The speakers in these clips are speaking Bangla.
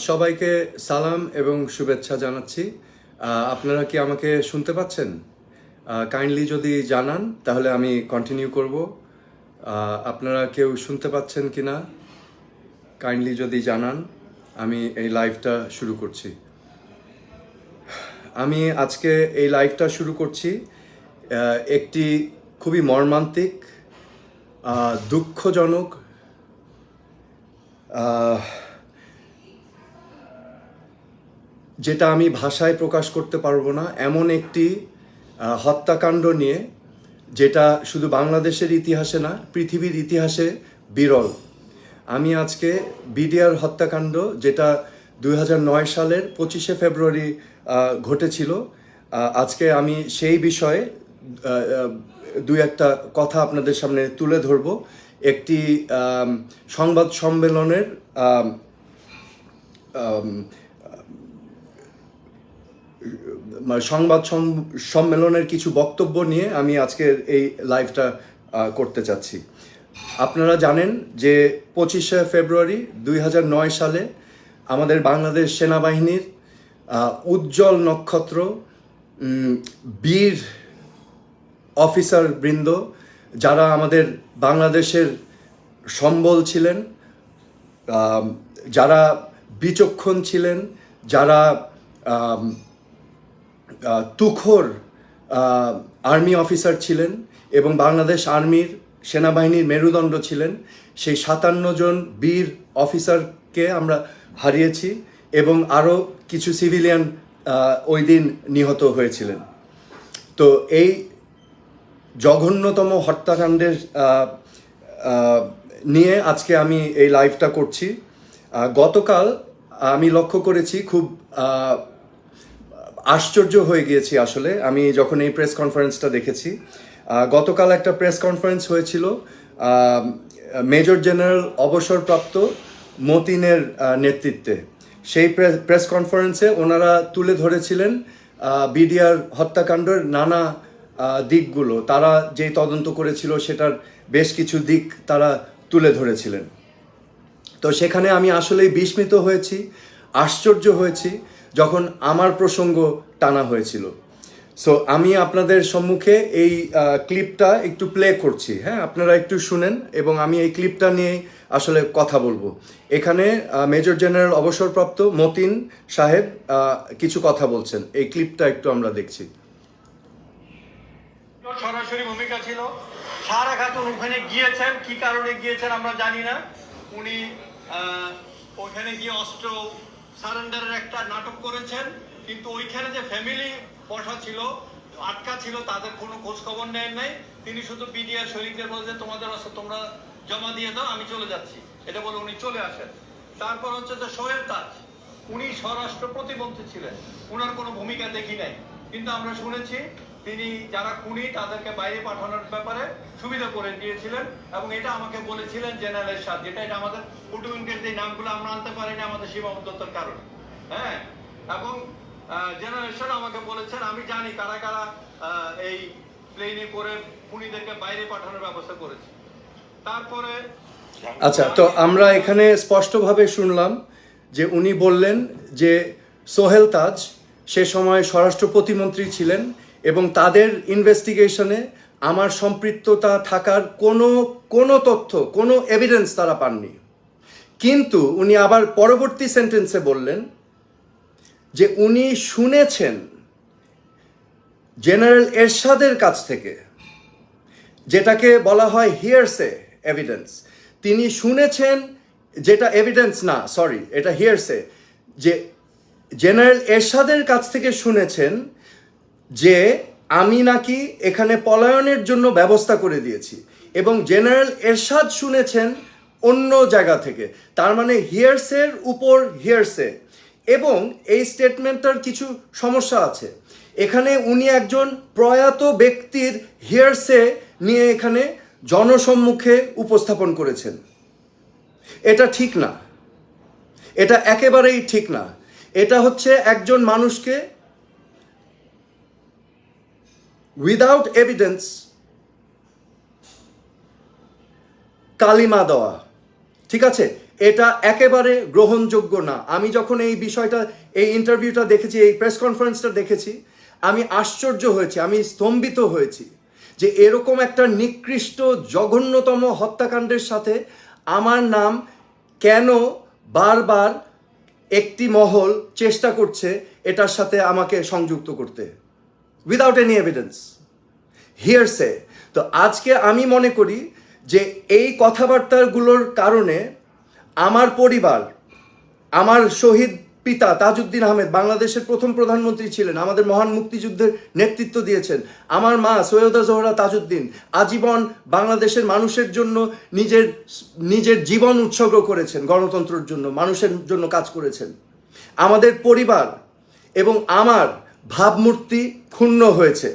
সবাইকে সালাম এবং শুভেচ্ছা জানাচ্ছি। আপনারা কি আমাকে শুনতে পাচ্ছেন? কাইন্ডলি যদি জানান তাহলে আমি কন্টিনিউ করব। আপনারা কেউ শুনতে পাচ্ছেন কি না কাইন্ডলি যদি জানান, আমি এই লাইভটা শুরু করছি। আমি আজকে এই লাইভটা শুরু করছি একটি খুবই মর্মান্তিক, দুঃখজনক, যেটা আমি ভাষায় প্রকাশ করতে পারবো না এমন একটি হত্যাকাণ্ড নিয়ে, যেটা শুধু বাংলাদেশের ইতিহাসে না, পৃথিবীর ইতিহাসে বিরল। আমি আজকে বিডিআর হত্যাকাণ্ড, যেটা 2009 সালের 25শে ফেব্রুয়ারি ঘটেছিল, আজকে আমি সেই বিষয়ে দুই একটা কথা আপনাদের সামনে তুলে ধরব। একটি সংবাদ সম্মেলনের সম্মেলনের কিছু বক্তব্য নিয়ে আমি আজকের এই লাইভটা করতে চাচ্ছি। আপনারা জানেন যে 25শে ফেব্রুয়ারি 2009 সালে আমাদের বাংলাদেশ সেনাবাহিনীর উজ্জ্বল নক্ষত্র, বীর অফিসার বৃন্দ, যারা আমাদের বাংলাদেশের সম্বল ছিলেন, যারা বিচক্ষণ ছিলেন, যারা তুখোর আর্মি অফিসার ছিলেন এবং বাংলাদেশ আর্মির সেনাবাহিনীর মেরুদণ্ড ছিলেন, সেই 57 জন বীর অফিসারকে আমরা হারিয়েছি এবং আরও কিছু সিভিলিয়ান ওই দিন নিহত হয়েছিলেন। তো এই জঘন্যতম হত্যাকাণ্ডের নিয়ে আজকে আমি এই লাইভটা করছি। গতকাল আমি লক্ষ্য করেছি, খুব আশ্চর্য হয়ে গিয়েছি আসলে আমি যখন এই প্রেস কনফারেন্সটা দেখেছি। গতকাল একটা প্রেস কনফারেন্স হয়েছিল মেজর জেনারেল অবসরপ্রাপ্ত মতিনের নেতৃত্বে। সেই প্রেস কনফারেন্সে ওনারা তুলে ধরেছিলেন বিডিআর হত্যাকাণ্ডের নানা দিকগুলো। তারা যেই তদন্ত করেছিল সেটার বেশ কিছু দিক তারা তুলে ধরেছিলেন। তো সেখানে আমি আসলেই বিস্মিত হয়েছি, আশ্চর্য হয়েছি যখন আমার প্রসঙ্গ টানা হয়েছিল। সো আমি আপনাদের সম্মুখে এই ক্লিপটা একটু প্লে করছি, হ্যাঁ, আপনারা একটু শুনেন এবং আমি এই ক্লিপটা নিয়ে আসলে কথা বলবো। এখানে মেজর জেনারেল অবসরপ্রাপ্ত মতিন সাহেব কিছু কথা বলছেন, এই ক্লিপটা একটু আমরা দেখছি। সরাসরি ভূমিকা ছিল। সারা খাতুন ওখানে গিয়েছেন, কি কারণে গিয়েছেন আমরা জানি না। উনি ওখানে গিয়ে অস্ত্র সারেন্ডারের একটা নাটক করেছেন, কিন্তু ওইখানে যে ফ্যামিলি বসা ছিল, আটকা ছিল, তাদের কোনো খোঁজ খবর নেন নাই। তিনি শুধু বিডিআর সৈনিকদের বলছে তোমাদের অস্ত্র তোমরা জমা দিয়ে দাও, আমি চলে যাচ্ছি, এটা বলে উনি চলে আসেন। তারপর হচ্ছে যে সোহেল তাজ, উনি স্বরাষ্ট্র প্রতিমন্ত্রী ছিলেন, উনার কোনো ভূমিকা দেখি নাই, কিন্তু আমরা শুনেছি তিনি যারা খুনি তাদেরকে বাইরে পাঠানোর ব্যাপারে সুবিধা করে দিয়েছিলেন। এবং এটা আমাকে বলেছিলেন জেনারেল এরশাদ, যেটা এটা আমাদের কুটুমিনকের যে নামগুলো আমরা আনতে পারিনি আমাদের সীমাবদ্ধতার কারণে, হ্যাঁ। এবং জেনারেল এরশাদ আমাকে বলেছেন, আমি জানি কারা কারা এই প্লেনে করে খুনিদেরকে বাইরে পাঠানোর ব্যবস্থা করেছে। তারপরে আচ্ছা, তো আমরা এখানে স্পষ্টভাবে শুনলাম যে উনি বললেন যে সোহেল তাজ সে সময় স্বরাষ্ট্র প্রতিমন্ত্রী ছিলেন এবং তাদের ইনভেস্টিগেশনে আমার সম্পৃক্ততা থাকার কোনো তথ্য, কোনো এভিডেন্স তারা পাননি। কিন্তু উনি আবার পরবর্তী সেন্টেন্সে বললেন যে উনি শুনেছেন জেনারেল এরশাদের কাছ থেকে, যেটাকে বলা হয় হিয়ারসে এভিডেন্স। তিনি শুনেছেন, যেটা এভিডেন্স না, সরি, এটা হিয়ারসে, যে জেনারেল এরশাদের কাছ থেকে শুনেছেন যে আমি নাকি এখানে পলায়নের জন্য ব্যবস্থা করে দিয়েছি, এবং জেনারেল এরশাদ শুনেছেন অন্য জায়গা থেকে। তার মানে হিয়ারসের উপর হিয়ারসে। এবং এই স্টেটমেন্টটার কিছু সমস্যা আছে। এখানে উনি একজন প্রয়াত ব্যক্তির হিয়ারসে নিয়ে এখানে জনসম্মুখে উপস্থাপন করেছেন। এটা ঠিক না, এটা একেবারেই ঠিক না। এটা হচ্ছে একজন মানুষকে উইদাউট এভিডেন্স কালিমা দেওয়া, ঠিক আছে? এটা একেবারে গ্রহণযোগ্য না। আমি যখন এই বিষয়টা, এই ইন্টারভিউটা দেখেছি, এই প্রেস কনফারেন্সটা দেখেছি, আমি আশ্চর্য হয়েছি, আমি স্তম্ভিত হয়েছি যে এরকম একটা নিকৃষ্ট জঘন্যতম হত্যাকাণ্ডের সাথে আমার নাম কেন বারবার একটি মহল চেষ্টা করছে এটার সাথে আমাকে সংযুক্ত করতে, উইদাউট এনি এভিডেন্স, হিয়ারসে। তো আজকে আমি মনে করি যে এই কথাবার্তাগুলোর কারণে আমার পরিবার, আমার শহীদ পিতা তাজউদ্দিন আহমেদ বাংলাদেশের প্রথম প্রধানমন্ত্রী ছিলেন, আমাদের মহান মুক্তিযুদ্ধের নেতৃত্ব দিয়েছেন, আমার মা সৈয়দা জোহরা তাজউদ্দিন আজীবন বাংলাদেশের মানুষের জন্য নিজের জীবন উৎসর্গ করেছেন, গণতন্ত্রের জন্য, মানুষের জন্য কাজ করেছেন। আমাদের পরিবার এবং আমার ভাবমূর্তি ক্ষুণ্ণ হয়েছে।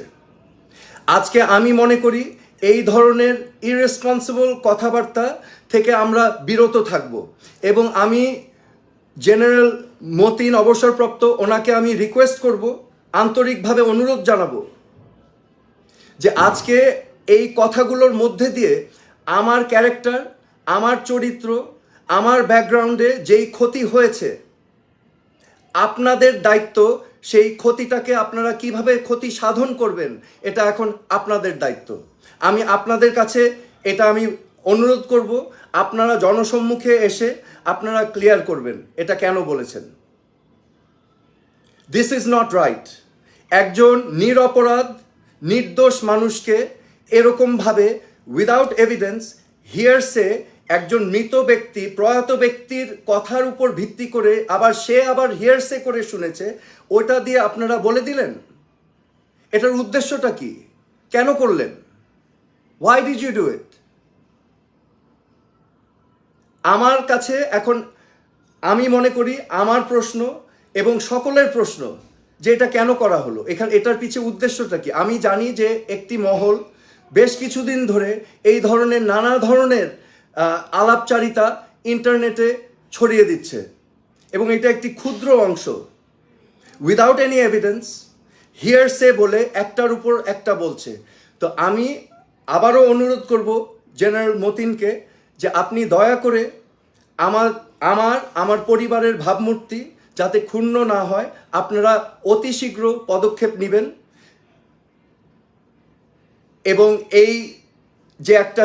আজকে আমি মনে করি এই ধরনের ইররেসপন্সিবল কথাবার্তা থেকে আমরা বিরত থাকব এবং আমি জেনারেল মতিন অবসরপ্রাপ্ত, ওনাকে আমি রিকোয়েস্ট করব, আন্তরিকভাবে অনুরোধ জানাবো যে আজকে এই কথাগুলোর মধ্যে দিয়ে আমার ক্যারেক্টার, আমার চরিত্র, আমার ব্যাকগ্রাউন্ডে যেই ক্ষতি হয়েছে, আপনাদের দায়িত্ব সেই ক্ষতিটাকে আপনারা কিভাবে ক্ষতি সাধন করবেন এটা এখন আপনাদের দায়িত্ব। আমি আপনাদের কাছে এটা আমি অনুরোধ করব, আপনারা জনসম্মুখে এসে আপনারা ক্লিয়ার করবেন এটা কেন বলেছেন। This is not right. একজন নিরপরাধ নির্দোষ মানুষকে এরকমভাবে উইদাউট এভিডেন্স, হিয়ারসে, একজন মৃত ব্যক্তি, প্রয়াত ব্যক্তির কথার উপর ভিত্তি করে সে আবার হিয়ারসে করে শুনেছে, ওটা দিয়ে আপনারা বলে দিলেন। এটার উদ্দেশ্যটা কি? কেন করলেন? Why did you do it? আমার কাছে এখন, আমি মনে করি আমার প্রশ্ন এবং সকলের প্রশ্ন যে এটা কেন করা হলো, এটার পিছে উদ্দেশ্যটা কি? আমি জানি যে একটি মহল বেশ কিছুদিন ধরে এই ধরনের নানা ধরনের আলাপচারিতা ইন্টারনেটে ছড়িয়ে দিচ্ছে এবং এটা একটি ক্ষুদ্র অংশ, উইদাউট এনি এভিডেন্স, হিয়ারসে বলে একটার উপর একটা বলছে। তো আমি আবারও অনুরোধ করব জেনারেল মতিনকে যে আপনি দয়া করে আমার পরিবারের ভাবমূর্তি যাতে ক্ষুণ্ণ না হয়, আপনারা অতি শীঘ্র পদক্ষেপ নেবেন এবং এই যে একটা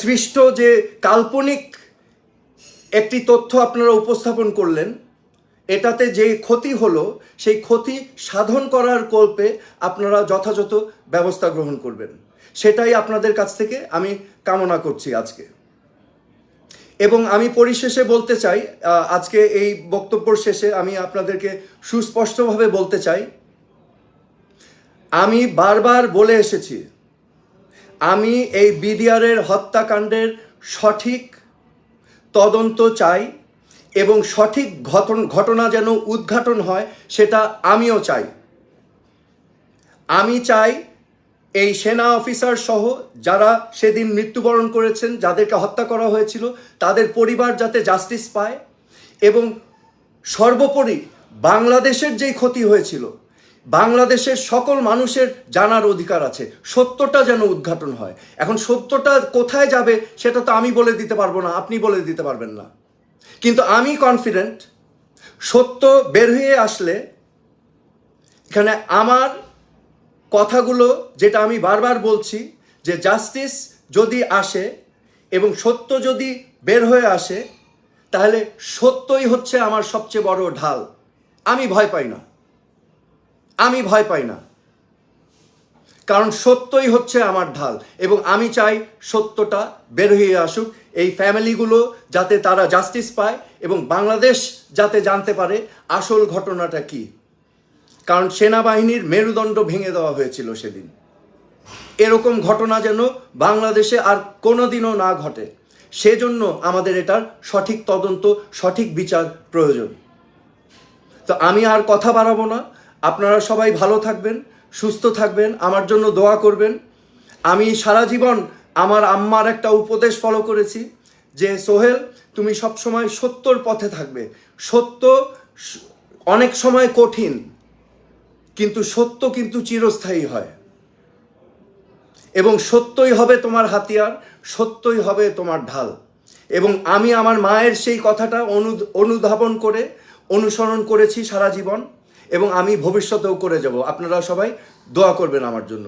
সৃষ্ট যে কাল্পনিক একটি তথ্য আপনারা উপস্থাপন করলেন, এটাতে যে ক্ষতি হলো সেই ক্ষতি সাধন করার কল্পে আপনারা যথাযথ ব্যবস্থা গ্রহণ করবেন, সেটাই আপনাদের কাছ থেকে আমি কামনা করছি আজকে। এবং আমি পরিশেষে বলতে চাই, আজকে এই বক্তব্যের শেষে আমি আপনাদেরকে সুস্পষ্টভাবে বলতে চাই, আমি বারবার বলে এসেছি আমি এই বিডিআরের হত্যাকাণ্ডের সঠিক তদন্ত চাই এবং সঠিক ঘটনা যেন উদ্ঘাটন হয় সেটা আমিও চাই। আমি চাই এই সেনা অফিসার সহ যারা সেদিন মৃত্যুবরণ করেছেন, যাদেরকে হত্যা করা হয়েছিল, তাদের পরিবার যাতে জাস্টিস পায় এবং সর্বোপরি বাংলাদেশের যেই ক্ষতি হয়েছিল, বাংলাদেশের সকল মানুষের জানার অধিকার আছে, সত্যটা যেন উদ্ঘাটন হয়। এখন সত্যটা কোথায় যাবে সেটা তো আমি বলে দিতে পারবো না, আপনি বলে দিতে পারবেন না, কিন্তু আমি কনফিডেন্ট সত্য বের হয়ে আসলে এখানে আমার কথাগুলো, যেটা আমি বারবার বলছি, যে জাস্টিস যদি আসে এবং সত্য যদি বের হয়ে আসে, তাহলে সত্যই হচ্ছে আমার সবচেয়ে বড় ঢাল। আমি ভয় পাই না, কারণ সত্যই হচ্ছে আমার ঢাল এবং আমি চাই সত্যটা বের হয়ে আসুক, এই ফ্যামিলিগুলো যাতে তারা জাস্টিস পায় এবং বাংলাদেশ যাতে জানতে পারে আসল ঘটনাটা কি। কারণ সেনাবাহিনীর মেরুদণ্ড ভেঙে দেওয়া হয়েছিল সেদিন। এরকম ঘটনা যেন বাংলাদেশে আর কোনোদিনও না ঘটে, সেজন্য আমাদের এটার সঠিক তদন্ত, সঠিক বিচার প্রয়োজন। তো আমি আর কথা বাড়াবো না, আপনারা সবাই ভালো থাকবেন, সুস্থ থাকবেন, আমার জন্য দোয়া করবেন। আমি সারা জীবন আমার আম্মার একটা উপদেশ ফলো করেছি যে সোহেল, তুমি সবসময় সত্যর পথে থাকবে। সত্য অনেক সময় কঠিন, কিন্তু সত্য কিন্তু চিরস্থায়ী হয় এবং সত্যই হবে তোমার হাতিয়ার, সত্যই হবে তোমার ঢাল। এবং আমি আমার মায়ের সেই কথাটা অনুধাবন করে অনুসরণ করেছি সারা জীবন, এবং আমি ভবিষ্যতেও করে যাব। আপনারা সবাই দোয়া করবেন আমার জন্য।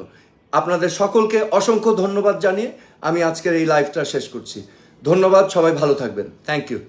আপনাদের সকলকে অসংখ্য ধন্যবাদ জানিয়ে আমি আজকের এই লাইভটা শেষ করছি। ধন্যবাদ, সবাই ভালো থাকবেন। Thank you.